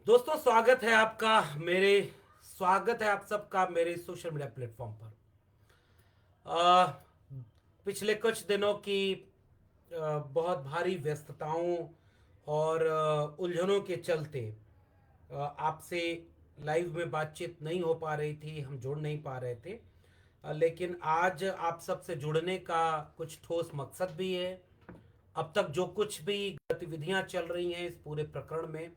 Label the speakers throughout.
Speaker 1: दोस्तों स्वागत है आप सबका मेरे सोशल मीडिया प्लेटफॉर्म पर। अ, पिछले कुछ दिनों की बहुत भारी व्यस्तताओं और उलझनों के चलते आपसे लाइव में बातचीत नहीं हो पा रही थी, हम जुड़ नहीं पा रहे थे। लेकिन आज आप सबसे जुड़ने का कुछ ठोस मकसद भी है। अब तक जो कुछ भी गतिविधियां चल रही हैं इस पूरे प्रकरण में,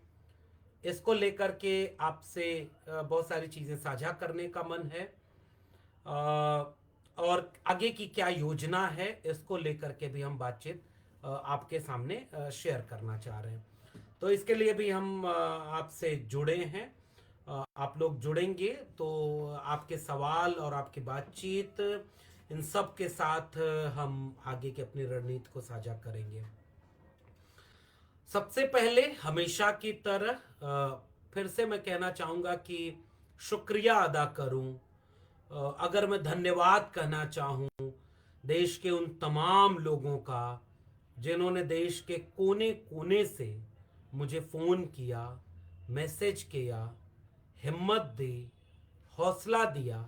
Speaker 1: इसको लेकर के आपसे बहुत सारी चीज़ें साझा करने का मन है। और आगे की क्या योजना है इसको लेकर के भी हम बातचीत आपके सामने शेयर करना चाह रहे हैं। तो इसके लिए भी हम आपसे जुड़े हैं। आप लोग जुड़ेंगे तो आपके सवाल और आपकी बातचीत इन सब के साथ हम आगे की अपनी रणनीति को साझा करेंगे। सबसे पहले हमेशा की तरह फिर से मैं कहना चाहूँगा कि शुक्रिया अदा करूँ। अगर मैं धन्यवाद कहना चाहूँ देश के उन तमाम लोगों का जिन्होंने देश के कोने कोने से मुझे फ़ोन किया, मैसेज किया, हिम्मत दी, हौसला दिया,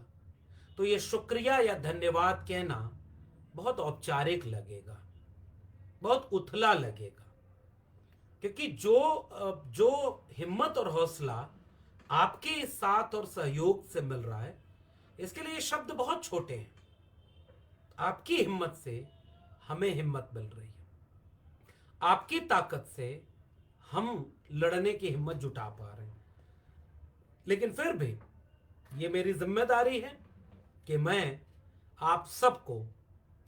Speaker 1: तो ये शुक्रिया या धन्यवाद कहना बहुत औपचारिक लगेगा, बहुत उथला लगेगा। क्योंकि जो हिम्मत और हौसला आपके साथ और सहयोग से मिल रहा है, इसके लिए ये शब्द बहुत छोटे हैं। आपकी हिम्मत से हमें हिम्मत मिल रही है, आपकी ताकत से हम लड़ने की हिम्मत जुटा पा रहे हैं। लेकिन फिर भी ये मेरी जिम्मेदारी है कि मैं आप सबको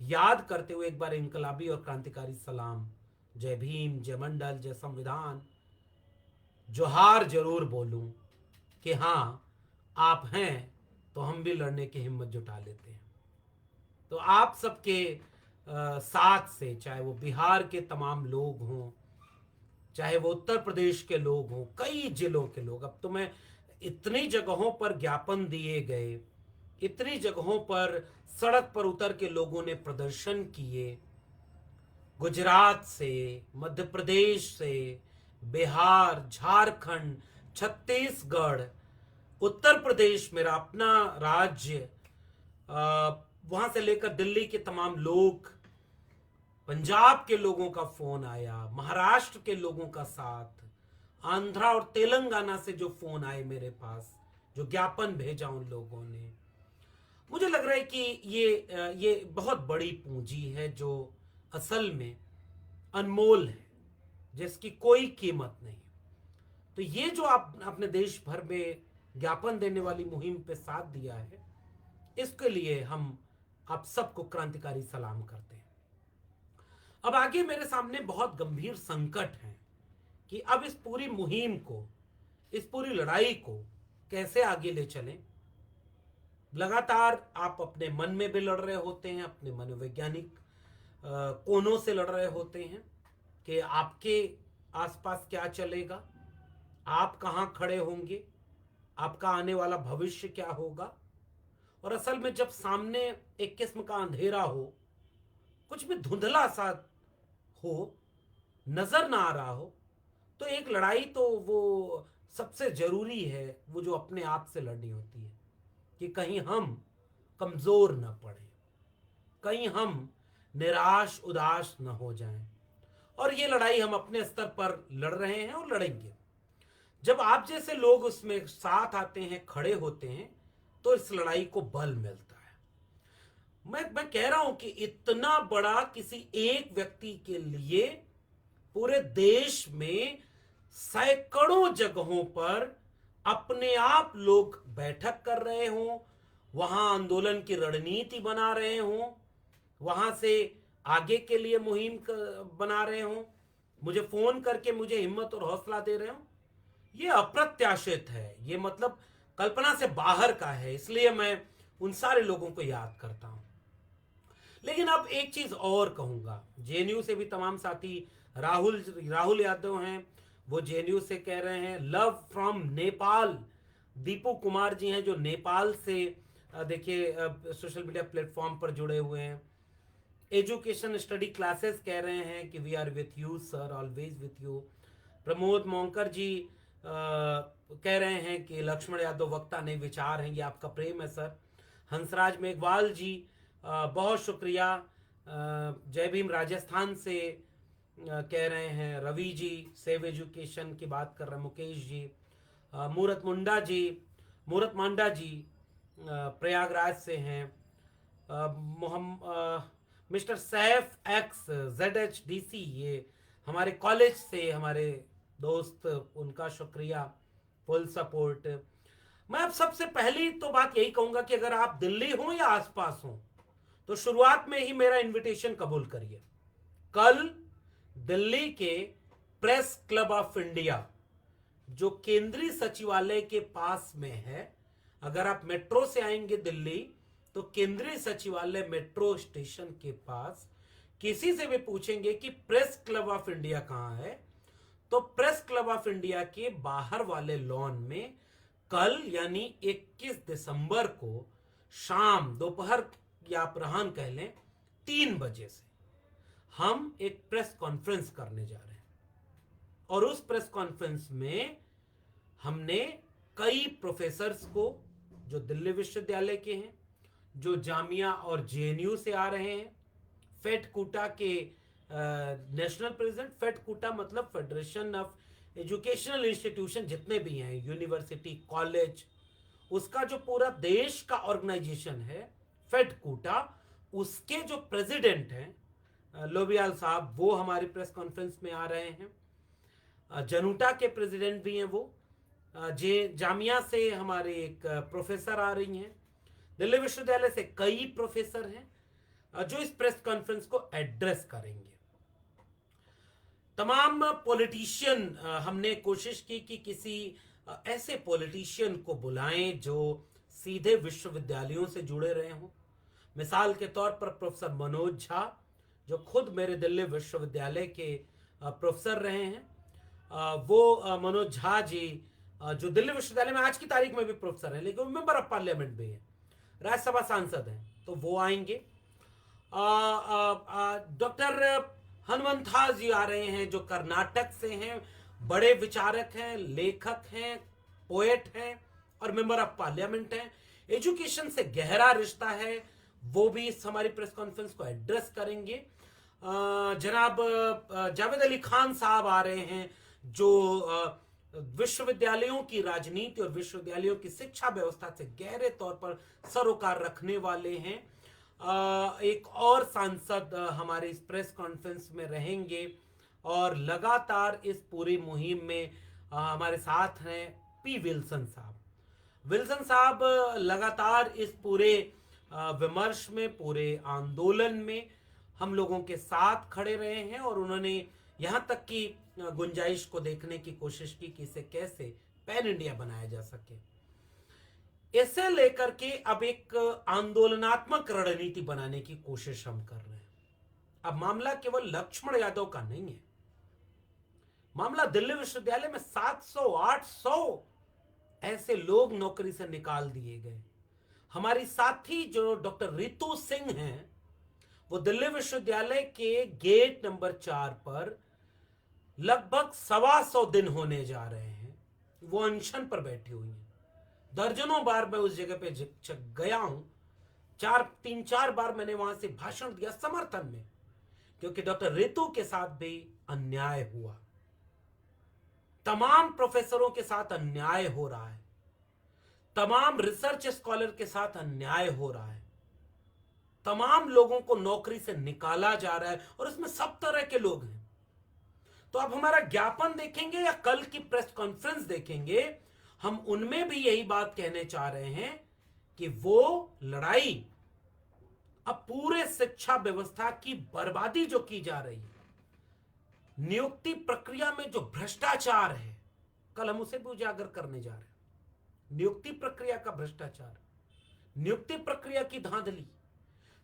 Speaker 1: याद करते हुए एक बार इनकलाबी और क्रांतिकारी सलाम, जय भीम, जय मंडल, जय संविधान, जोहार जरूर बोलूं कि हाँ, आप हैं तो हम भी लड़ने की हिम्मत जुटा लेते हैं। तो आप सबके साथ से, चाहे वो बिहार के तमाम लोग हों, चाहे वो उत्तर प्रदेश के लोग हों, कई जिलों के लोग, अब तो मैं इतनी जगहों पर ज्ञापन दिए गए, इतनी जगहों पर सड़क पर उतर के लोगों ने प्रदर्शन किए, गुजरात से, मध्य प्रदेश से, बिहार, झारखंड, छत्तीसगढ़, उत्तर प्रदेश मेरा अपना राज्य, वहां से लेकर दिल्ली के तमाम लोग, पंजाब के लोगों का फोन आया, महाराष्ट्र के लोगों का साथ, आंध्रा और तेलंगाना से जो फोन आए मेरे पास, जो ज्ञापन भेजा उन लोगों ने, मुझे लग रहा है कि ये बहुत बड़ी पूंजी है जो असल में अनमोल है, जिसकी कोई कीमत नहीं। तो ये जो आप अपने देश भर में ज्ञापन देने वाली मुहिम पे साथ दिया है, इसके लिए हम आप सबको क्रांतिकारी सलाम करते हैं। अब आगे मेरे सामने बहुत गंभीर संकट है कि अब इस पूरी मुहिम को, इस पूरी लड़ाई को कैसे आगे ले चलें। लगातार आप अपने मन में भी लड़ रहे होते हैं, अपने मनोवैज्ञानिक कोनों से लड़ रहे होते हैं कि आपके आसपास क्या चलेगा, आप कहाँ खड़े होंगे, आपका आने वाला भविष्य क्या होगा। और असल में जब सामने एक किस्म का अंधेरा हो, कुछ भी धुंधला सा हो, नजर ना आ रहा हो, तो एक लड़ाई तो वो सबसे जरूरी है, वो जो अपने आप से लड़नी होती है कि कहीं हम कमजोर न पड़े, कहीं हम निराश उदास न हो जाएं। और ये लड़ाई हम अपने स्तर पर लड़ रहे हैं और लड़ेंगे। जब आप जैसे लोग उसमें साथ आते हैं, खड़े होते हैं, तो इस लड़ाई को बल मिलता है। मैं कह रहा हूं कि इतना बड़ा किसी एक व्यक्ति के लिए पूरे देश में सैकड़ों जगहों पर अपने आप लोग बैठक कर रहे हों, वहां आंदोलन की रणनीति बना रहे हों, वहां से आगे के लिए मुहिम बना रहे हों, मुझे फोन करके मुझे हिम्मत और हौसला दे रहे हों, ये अप्रत्याशित है। ये मतलब कल्पना से बाहर का है। इसलिए मैं उन सारे लोगों को याद करता हूं। लेकिन अब एक चीज और कहूंगा, जेएनयू से भी तमाम साथी, राहुल यादव हैं, वो जेएनयू से कह रहे हैं, लव फ्रॉम नेपाल, दीपू कुमार जी हैं जो नेपाल से देखिए सोशल मीडिया प्लेटफॉर्म पर जुड़े हुए हैं। एजुकेशन स्टडी क्लासेस कह रहे हैं कि we are with you sir, always with you. Pramod Monkar ji कह रहे हैं कि लक्ष्मण यादव वक्ता नहीं विचार हैं, ये आपका प्रेम है सर। हंसराज मेघवाल जी बहुत शुक्रिया। जय भीम राजस्थान से कह रहे हैं। रवि जी सेव एजुकेशन की बात कर रहे हैं। मुकेश जी, मूरत मांडा जी प्रयागराज से हैं। मिस्टर सैफ एक्स ZHDC, ये हमारे कॉलेज से हमारे दोस्त, उनका शुक्रिया, फुल सपोर्ट। मैं अब सबसे पहली तो बात यही कहूंगा कि अगर आप दिल्ली हो या आसपास हो तो शुरुआत में ही मेरा इनविटेशन कबूल करिए। कल दिल्ली के प्रेस क्लब ऑफ इंडिया, जो केंद्रीय सचिवालय के पास में है, अगर आप मेट्रो से आएंगे दिल्ली तो केंद्रीय सचिवालय मेट्रो स्टेशन के पास किसी से भी पूछेंगे कि प्रेस क्लब ऑफ इंडिया कहां है, तो प्रेस क्लब ऑफ इंडिया के बाहर वाले लॉन में कल यानी 21 दिसंबर को शाम, दोपहर या अपराह्न कह लें, 3 बजे से हम एक प्रेस कॉन्फ्रेंस करने जा रहे हैं। और उस प्रेस कॉन्फ्रेंस में हमने कई प्रोफेसर्स को जो दिल्ली विश्वविद्यालय के हैं, जो जामिया और JNU से आ रहे हैं, फेट कूटा के नेशनल प्रेसिडेंट, फेट कूटा मतलब फेडरेशन ऑफ एजुकेशनल इंस्टीट्यूशन, जितने भी हैं यूनिवर्सिटी कॉलेज, उसका जो पूरा देश का ऑर्गेनाइजेशन है फेट कूटा, उसके जो प्रेसिडेंट हैं लोबियाल साहब, वो हमारी प्रेस कॉन्फ्रेंस में आ रहे हैं। जनूटा के प्रेसिडेंट भी हैं वो। जामिया से हमारे एक प्रोफेसर आ रही हैं। दिल्ली विश्वविद्यालय से कई प्रोफेसर हैं जो इस प्रेस कॉन्फ्रेंस को एड्रेस करेंगे। तमाम पॉलिटिशियन, हमने कोशिश की कि किसी ऐसे पॉलिटिशियन को बुलाएं जो सीधे विश्वविद्यालयों से जुड़े रहे हों। मिसाल के तौर पर प्रोफेसर मनोज झा, जो खुद मेरे दिल्ली विश्वविद्यालय के प्रोफेसर रहे हैं, वो मनोज झा जी जो दिल्ली विश्वविद्यालय में आज की तारीख में भी प्रोफेसर हैं, लेकिन वो मेंबर ऑफ पार्लियामेंट भी हैं, राज्यसभा सांसद हैं, तो वो आएंगे। डॉक्टर हनुमंथा जी आ रहे हैं जो कर्नाटक से हैं, बड़े विचारक हैं, लेखक हैं, पोएट हैं और मेंबर ऑफ पार्लियामेंट हैं। एजुकेशन से गहरा रिश्ता है, वो भी इस हमारी प्रेस कॉन्फ्रेंस को एड्रेस करेंगे। जनाब जावेद अली खान साहब आ रहे हैं जो विश्वविद्यालयों की राजनीति और विश्वविद्यालयों की शिक्षा व्यवस्था से गहरे तौर पर सरोकार रखने वाले हैं। एक और सांसद हमारे इस प्रेस कॉन्फ्रेंस में रहेंगे और लगातार इस पूरी मुहिम में हमारे साथ हैं P. विल्सन साहब। विल्सन साहब लगातार इस पूरे विमर्श में, पूरे आंदोलन में हम लोगों के साथ खड़े रहे हैं और उन्होंने यहां तक की गुंजाइश को देखने की कोशिश की कि इसे कैसे पैन इंडिया बनाया जा सके। इसे लेकर के अब एक आंदोलनात्मक रणनीति बनाने की कोशिश हम कर रहे हैं। अब मामला केवल लक्ष्मण यादव का नहीं है, मामला दिल्ली विश्वविद्यालय में 700-800 ऐसे लोग नौकरी से निकाल दिए गए। हमारी साथी जो डॉक्टर रितु सिंह हैं, वो दिल्ली विश्वविद्यालय के गेट नंबर 4 पर लगभग 125 दिन होने जा रहे हैं, वो अनशन पर बैठी हुई हैं। दर्जनों बार मैं उस जगह पे गया हूं, 3-4 बार मैंने वहां से भाषण दिया समर्थन में, क्योंकि डॉक्टर रितु के साथ भी अन्याय हुआ, तमाम प्रोफेसरों के साथ अन्याय हो रहा है, तमाम रिसर्च स्कॉलर के साथ अन्याय हो रहा है, तमाम लोगों को नौकरी से निकाला जा रहा है और उसमें सब तरह के लोग हैं। तो अब हमारा ज्ञापन देखेंगे या कल की प्रेस कॉन्फ्रेंस देखेंगे, हम उनमें भी यही बात कहने चाह रहे हैं कि वो लड़ाई अब पूरे शिक्षा व्यवस्था की बर्बादी जो की जा रही है, नियुक्ति प्रक्रिया में जो भ्रष्टाचार है, कल हम उसे भी उजागर करने जा रहे हैं। नियुक्ति प्रक्रिया का भ्रष्टाचार, नियुक्ति प्रक्रिया की धांधली,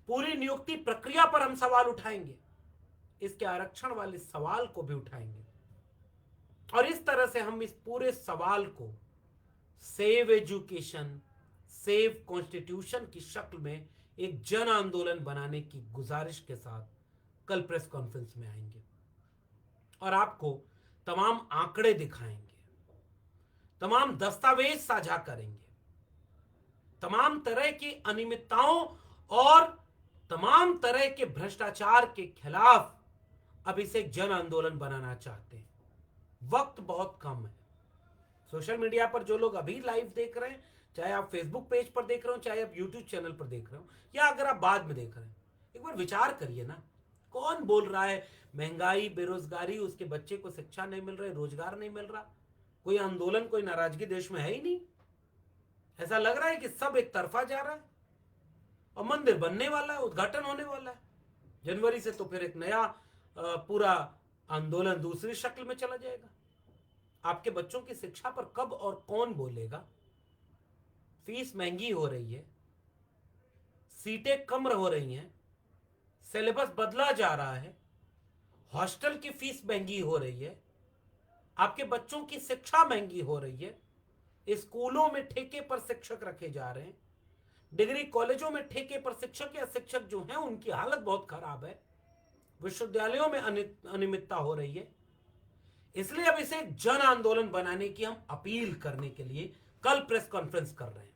Speaker 1: पूरी नियुक्ति प्रक्रिया पर हम सवाल उठाएंगे, इसके आरक्षण वाले सवाल को भी उठाएंगे और इस तरह से हम इस पूरे सवाल को सेव एजुकेशन, सेव कॉन्स्टिट्यूशन की शक्ल में एक जन आंदोलन बनाने की गुजारिश के साथ कल प्रेस कॉन्फ्रेंस में आएंगे और आपको तमाम आंकड़े दिखाएंगे। तमाम दस्तावेज साझा करेंगे, तमाम तरह की अनियमितताओं और तमाम तरह के भ्रष्टाचार के खिलाफ अब इसे जन आंदोलन बनाना चाहते हैं। वक्त बहुत कम है। सोशल मीडिया पर जो लोग अभी लाइव देख रहे हैं, चाहे आप फेसबुक पेज पर देख रहे हो, चाहे आप यूट्यूब चैनल पर देख रहे हो, या अगर आप बाद में देख रहे हैं, एक बार विचार करिए ना, कौन बोल रहा है महंगाई, बेरोजगारी, उसके बच्चे को शिक्षा नहीं मिल रही, रोजगार नहीं मिल रहा? कोई आंदोलन, कोई नाराजगी देश में है ही नहीं। ऐसा लग रहा है कि सब एक तरफा जा रहा है। और मंदिर बनने वाला है, उद्घाटन होने वाला है जनवरी से, तो फिर एक नया पूरा आंदोलन दूसरी शक्ल में चला जाएगा। आपके बच्चों की शिक्षा पर कब और कौन बोलेगा? फीस महंगी हो रही है, सीटें कम हो रही हैं, सिलेबस बदला जा रहा है, हॉस्टल की फीस महंगी हो रही है, आपके बच्चों की शिक्षा महंगी हो रही है, स्कूलों में ठेके पर शिक्षक रखे जा रहे हैं, डिग्री कॉलेजों में ठेके पर शिक्षक या शिक्षक जो हैं उनकी हालत बहुत खराब है, विश्वविद्यालयों में अनियमितता हो रही है। इसलिए अब इसे जन आंदोलन बनाने की हम अपील करने के लिए कल प्रेस कॉन्फ्रेंस कर रहे हैं।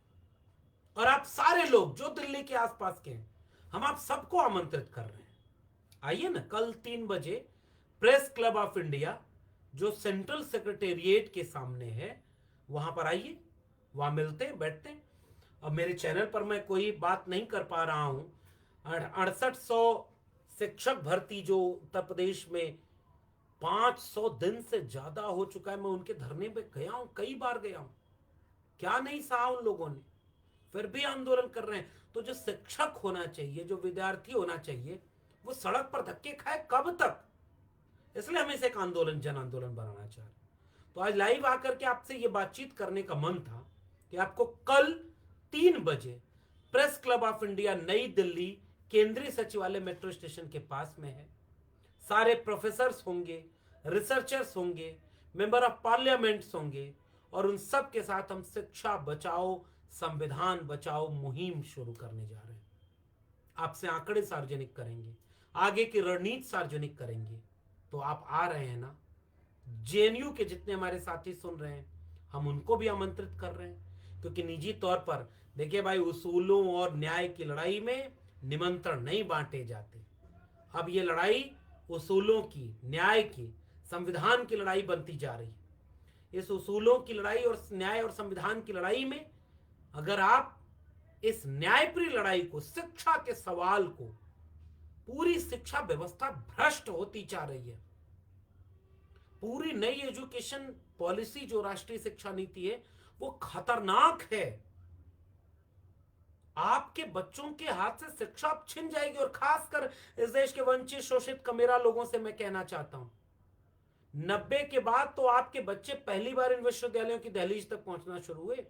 Speaker 1: और आप सारे लोग जो दिल्ली के आसपास के हैं, हम आप सबको आमंत्रित कर रहे हैं। आइए ना, कल 3 बजे प्रेस क्लब ऑफ इंडिया जो सेंट्रल सेक्रेटेरिएट के सामने है, वहां पर आइए, वहां मिलते हैं, बैठते हैं। अब मेरे चैनल पर मैं कोई बात नहीं कर पा रहा हूं। 6800 शिक्षक भर्ती जो उत्तर प्रदेश में 500 दिन से ज्यादा हो चुका है, मैं उनके धरने पे गया हूं, कई बार गया हूं, क्या नहीं सहा उन लोगों ने, फिर भी आंदोलन कर रहे हैं। तो जो शिक्षक होना चाहिए, जो विद्यार्थी होना चाहिए, वो सड़क पर धक्के खाए कब तक? इसलिए हमें इसे एक आंदोलन, जन आंदोलन बनाना चाह रहे हैं। तो आज लाइव आकर के आपसे ये बातचीत करने का मन था कि आपको कल 3 बजे प्रेस क्लब ऑफ इंडिया, नई दिल्ली, केंद्रीय सचिवालय मेट्रो स्टेशन के पास में है। सारे प्रोफेसर्स होंगे, रिसर्चर्स होंगे, मेंबर ऑफ पार्लियामेंट्स होंगे, और उन सब के साथ हम शिक्षा बचाओ, संविधान बचाओ मुहिम शुरू करने जा रहे हैं। आपसे आंकड़े सार्वजनिक करेंगे, आगे की रणनीति सार्वजनिक करेंगे। तो आप आ रहे हैं ना? जेएनयू के जितने हमारे साथी सुन रहे हैं, हम उनको भी आमंत्रित कर रहे हैं, क्योंकि निजी तौर पर देखिए भाई, उसूलों और न्याय की लड़ाई में निमंत्रण नहीं बांटे जाते। अब ये लड़ाई उसूलों की, न्याय की, संविधान की लड़ाई बनती जा रही है। इस उसूलों की लड़ाई और न्याय और संविधान की लड़ाई में अगर आप इस न्यायप्रिय लड़ाई को, शिक्षा के सवाल को, पूरी शिक्षा व्यवस्था भ्रष्ट होती जा रही है। पूरी नई एजुकेशन पॉलिसी जो राष्ट्रीय शिक्षा नीति है, वो खतरनाक है। आपके बच्चों के हाथ से शिक्षा छिन जाएगी। और खासकर इस देश के वंचित, शोषित, कमेरा लोगों से मैं कहना चाहता हूं, 90 के बाद तो आपके बच्चे पहली बार इन विश्वविद्यालयों की दहलीज तक पहुंचना शुरू हुए।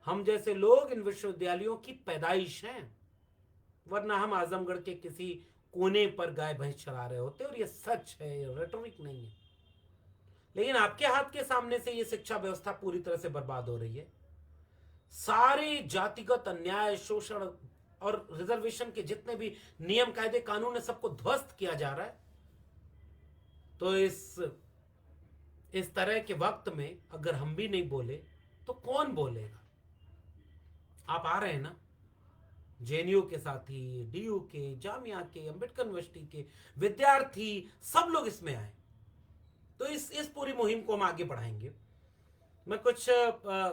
Speaker 1: हम जैसे लोग इन विश्वविद्यालयों की पैदाइश हैं, वरना हम आजमगढ़ के किसी कोने पर गाय भैंस चला रहे होते। और ये सच है, ये रेटोरिक नहीं है। लेकिन आपके हाथ के सामने से ये शिक्षा व्यवस्था पूरी तरह से बर्बाद हो रही है। सारे जातिगत अन्याय, शोषण और रिजर्वेशन के जितने भी नियम, कायदे, कानून है, सबको ध्वस्त किया जा रहा है। तो इस तरह के वक्त में अगर हम भी नहीं बोले तो कौन बोलेगा? आप आ रहे हैं ना? जेएनयू के साथी, डीयू के, जामिया के, अंबेडकर यूनिवर्सिटी के विद्यार्थी, सब लोग इसमें आए। तो इस पूरी मुहिम को हम आगे बढ़ाएंगे। मैं कुछ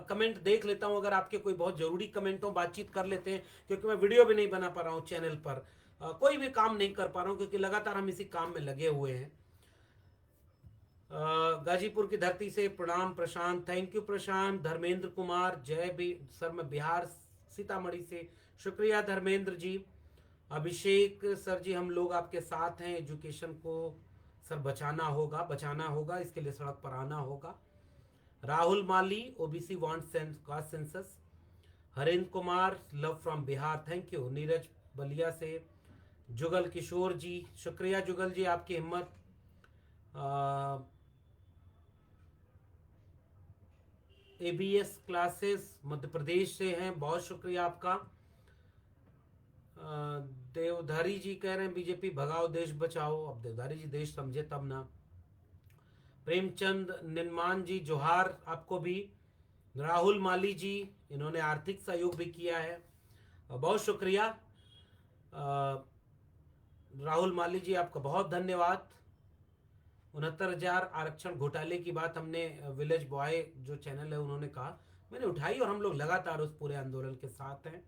Speaker 1: कमेंट देख लेता हूं, अगर आपके कोई बहुत जरूरी कमेंट हो, बातचीत कर लेते हैं, क्योंकि मैं वीडियो भी नहीं बना पा रहा हूं चैनल पर, कोई भी काम नहीं कर पा रहा हूं, क्योंकि लगातार हम इसी काम में लगे हुए हैं। गाजीपुर की धरती से प्रणाम प्रशांत, थैंक यू प्रशांत। धर्मेंद्र कुमार, जय भी सर, मैं बिहार सीतामढ़ी से, शुक्रिया धर्मेंद्र जी। अभिषेक सर जी, हम लोग आपके साथ हैं, एजुकेशन को सर बचाना होगा, इसके लिए सड़क पर आना होगा। Rahul Mali, OBC want caste census. Harendra Kumar, love from Bihar, thank you. Neeraj Ballia से। जुगल किशोर जी, शुक्रिया जुगल जी, आपकी हिम्मत। एबीएस क्लासेस मध्य प्रदेश से हैं, बहुत शुक्रिया आपका। देवधारी जी कह रहे हैं बीजेपी भगाओ देश बचाओ। अब देवधारी जी देश समझे तब ना। प्रेमचंद निन्मान जी, जोहार आपको भी। राहुल माली जी, इन्होंने आर्थिक सहयोग भी किया है, बहुत शुक्रिया। राहुल माली जी, आपका बहुत धन्यवाद। 69,000 आरक्षण घोटाले की बात हमने विलेज बॉय जो चैनल है उन्होंने कहा, मैंने उठाई, और हम लोग लगातार उस पूरे आंदोलन के साथ हैं।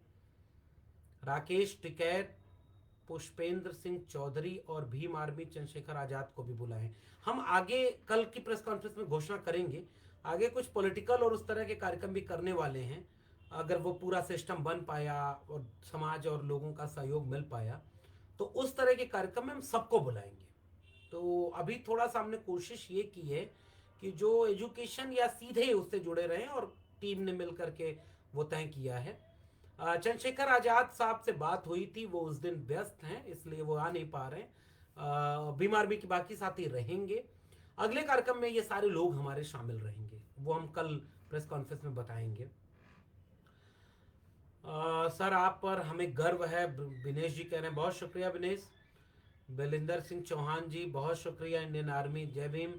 Speaker 1: राकेश टिकैत, पुष्पेंद्र सिंह चौधरी और भीम आर्मी चंद्रशेखर आजाद को भी बुलाएं। हम आगे कल की प्रेस कॉन्फ्रेंस में घोषणा करेंगे, आगे कुछ पॉलिटिकल और उस तरह के कार्यक्रम भी करने वाले हैं। अगर वो पूरा सिस्टम बन पाया और समाज और लोगों का सहयोग मिल पाया तो उस तरह के कार्यक्रम में हम सबको बुलाएंगे। तो अभी थोड़ा सा हमने कोशिश ये की है कि जो एजुकेशन या सीधे उससे जुड़े रहे, और टीम ने मिल करके वो तय किया है। चंद्रशेखर आजाद साहब से बात हुई थी, वो उस दिन व्यस्त हैं इसलिए वो आ नहीं पा रहे हैं। भीम आर्मी के बाकी साथी रहेंगे। अगले कार्यक्रम में ये सारे लोग हमारे शामिल रहेंगे, वो हम कल प्रेस कॉन्फ्रेंस में बताएंगे। सर आप पर हमें गर्व है, विनेश जी कह रहे हैं, बहुत शुक्रिया विनेश। बलिंदर सिंह चौहान जी, बहुत शुक्रिया। इंडियन आर्मी, जय भीम।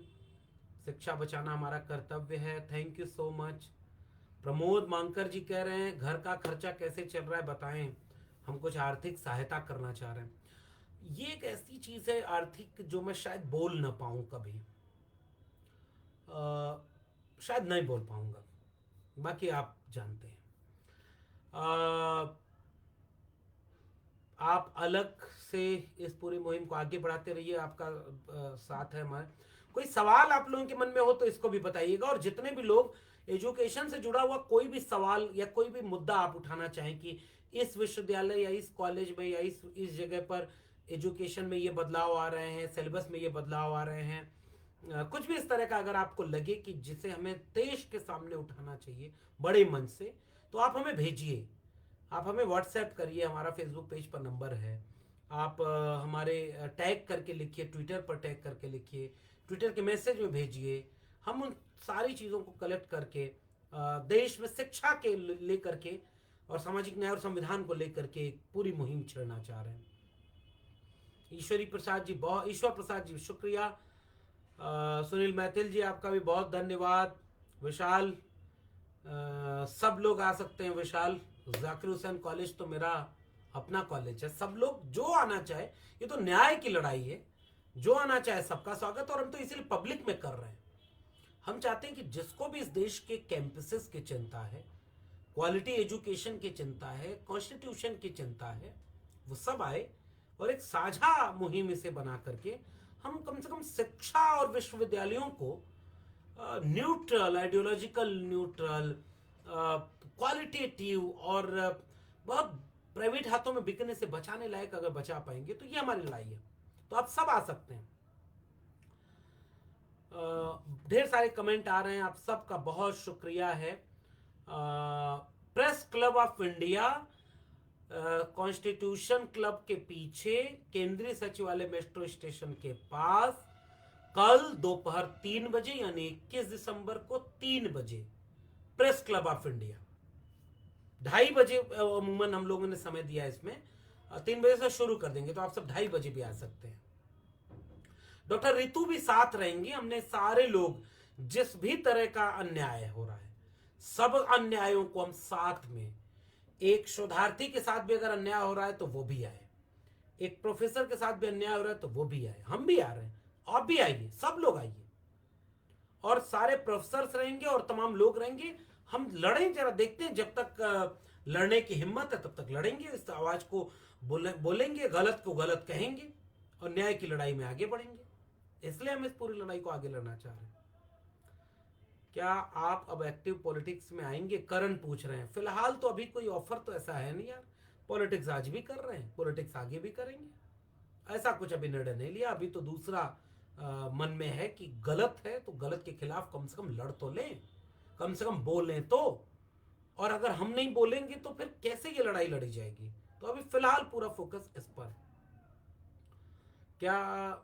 Speaker 1: शिक्षा बचाना हमारा कर्तव्य है, thank you so much. Pramod Mankar ji कह रहे हैं घर का खर्चा कैसे चल रहा है बताएं, हम कुछ आर्थिक सहायता करना चाह रहे हैं। ये एक ऐसी चीज है आर्थिक जो मैं शायद बोल ना पाऊं कभी, शायद नहीं बोल पाऊंगा, बाकी आप जानते हैं। आप अलग से इस पूरी मुहिम को आगे बढ़ाते रहिए, आपका साथ है हमारे। कोई सवाल आप लोगों के मन में हो तो इसको भी बताइएगा, और जितने भी लोग एजुकेशन से जुड़ा हुआ कोई भी सवाल या कोई भी मुद्दा आप उठाना चाहें कि इस विश्वविद्यालय या इस कॉलेज में या इस जगह पर एजुकेशन में ये बदलाव आ रहे हैं, सिलेबस में ये बदलाव आ रहे हैं, कुछ भी इस तरह का अगर आपको लगे कि जिसे हमें देश के सामने उठाना चाहिए बड़े मन से, तो आप हमें भेजिए। आप हमें व्हाट्सएप करिए, हमारा फेसबुक पेज पर नंबर है, आप हमारे टैग करके लिखिए, ट्विटर पर टैग करके लिखिए, ट्विटर के मैसेज में भेजिए। हम उन सारी चीज़ों को कलेक्ट करके देश में शिक्षा के लेकर के और सामाजिक न्याय और संविधान को लेकर के एक पूरी मुहिम छेड़ना चाह रहे हैं। ईश्वरी प्रसाद जी, बहुत ईश्वर प्रसाद जी शुक्रिया। सुनील मैथिल जी आपका भी बहुत धन्यवाद। विशाल, सब लोग आ सकते हैं। विशाल, जाकिर हुसैन कॉलेज तो मेरा अपना कॉलेज है, सब लोग जो आना चाहे, ये तो न्याय की लड़ाई है, जो आना चाहे सबका स्वागत। और हम तो इसीलिए पब्लिक में कर रहे हैं, हम चाहते हैं कि जिसको भी इस देश के कैंपसेस की चिंता है, क्वालिटी एजुकेशन की चिंता है, कॉन्स्टिट्यूशन की चिंता है, वो सब आए और एक साझा मुहिम इसे बना करके हम कम से कम शिक्षा और विश्वविद्यालयों को न्यूट्रल, आइडियोलॉजिकल न्यूट्रल, क्वालिटेटिव और बहुत प्राइवेट हाथों में बिकने से बचाने लायक अगर बचा पाएंगे तो ये हमारी लड़ाई है। तो आप सब आ सकते हैं। ढेर सारे कमेंट आ रहे हैं, आप सबका बहुत शुक्रिया है। Press club of India constitution club के पीछे केंद्रीय सचिवालय मेट्रो स्टेशन के पास कल दोपहर 3 बजे यानी 21 दिसंबर को 3 बजे प्रेस क्लब ऑफ इंडिया, 2:30 बजे अमूमन हम लोगों ने समय दिया, इसमें 3 बजे से शुरू कर देंगे, तो आप सब 2:30 बजे भी आ सकते हैं। डॉक्टर रितु भी साथ रहेंगे। हमने सारे लोग, जिस भी तरह का अन्याय हो रहा है, सब अन्यायों को हम साथ में, एक शोधार्थी के साथ भी अगर अन्याय हो रहा है तो वो भी आए, एक प्रोफेसर के साथ भी अन्याय हो रहा है तो वो भी आए, हम भी आ रहे हैं, आप भी आइए, सब लोग आइए, और सारे प्रोफेसर रहेंगे और तमाम लोग रहेंगे। हम लड़ें, जरा देखते हैं, जब तक लड़ने की हिम्मत है तब तक लड़ेंगे, इस आवाज को बोलेंगे, गलत को गलत कहेंगे और न्याय की लड़ाई में आगे बढ़ेंगे। इसलिए हम इस पूरी लड़ाई को आगे लड़ना चाह रहे हैं। क्या आप अब एक्टिव पॉलिटिक्स में आएंगे, करण पूछ रहे हैं। फिलहाल तो अभी कोई ऑफर तो ऐसा है नहीं यार, पॉलिटिक्स आज भी कर रहे हैं, पॉलिटिक्स आगे भी करेंगे, ऐसा कुछ अभी निर्णय नहीं लिया। अभी तो दूसरा मन में है कि गलत है तो गलत के खिलाफ कम से कम लड़ तो लें, कम से कम बोलें तो, और अगर हम नहीं बोलेंगे तो फिर कैसे ये लड़ाई लड़ी जाएगी। तो अभी फिलहाल पूरा फोकस इस पर है। क्या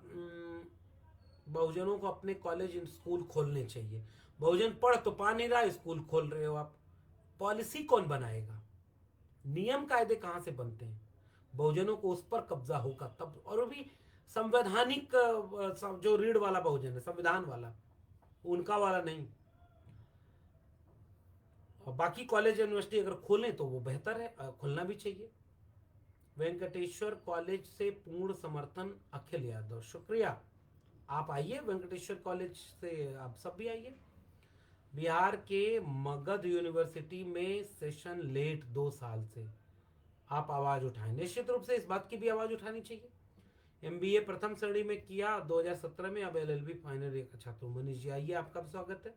Speaker 1: बहुजनों को अपने कॉलेज स्कूल खोलने चाहिए? बहुजन पढ़ तो पा नहीं रहा, स्कूल खोल रहे हो आप, पॉलिसी कौन बनाएगा, नियम कायदे कहां से बनते हैं? बहुजनों को उस पर कब्जा होगा तब, और भी संवैधानिक जो रीढ़ वाला बहुजन है, संविधान वाला, उनका वाला नहीं। और बाकी कॉलेज यूनिवर्सिटी अगर खोलें तो वो बेहतर है, खुलना भी चाहिए। वेंकटेश्वर कॉलेज से पूर्ण समर्थन अखिल यादव, शुक्रिया। आप आइए वेंकटेश्वर कॉलेज से, आप सब भी आइए। बिहार के मगध यूनिवर्सिटी में सेशन लेट 2 साल से, आप आवाज उठाएं। निश्चित रूप से इस बात की भी आवाज उठानी चाहिए। एमबीए प्रथम श्रेणी में किया 2017 में, अब एलएलबी फाइनल ईयर का छात्र। मनीष जी आइए, आपका भी स्वागत है।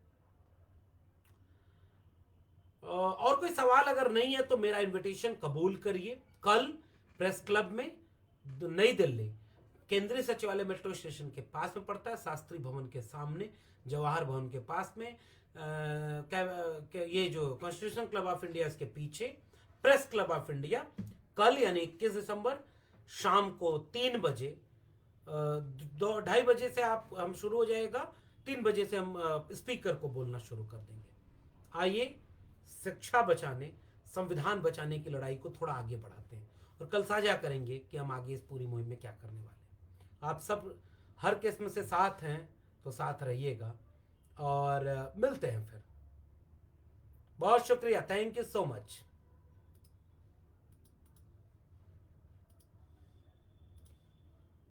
Speaker 1: और कोई सवाल अगर नहीं है तो मेरा इनविटेशन कबूल करिए। कल प्रेस क्लब में, नई दिल्ली, केंद्रीय सचिवालय मेट्रो स्टेशन के पास में पड़ता है, शास्त्री भवन के सामने, जवाहर भवन के पास में, ये जो कॉन्स्टिट्यूशन क्लब ऑफ इंडिया के पीछे प्रेस क्लब ऑफ इंडिया, कल यानी 21 दिसंबर शाम को 3 बजे, 2-2:30 बजे से हम शुरू हो जाएगा, 3 बजे से हम स्पीकर को बोलना शुरू कर देंगे। आइए शिक्षा बचाने, संविधान बचाने की लड़ाई को थोड़ा आगे बढ़ाते हैं और कल साझा करेंगे कि हम आगे इस पूरी मुहिम में क्या करने वाले हैं। आप सब हर किस्म से साथ हैं तो साथ रहिएगा और मिलते हैं फिर। बहुत शुक्रिया, थैंक यू सो मच।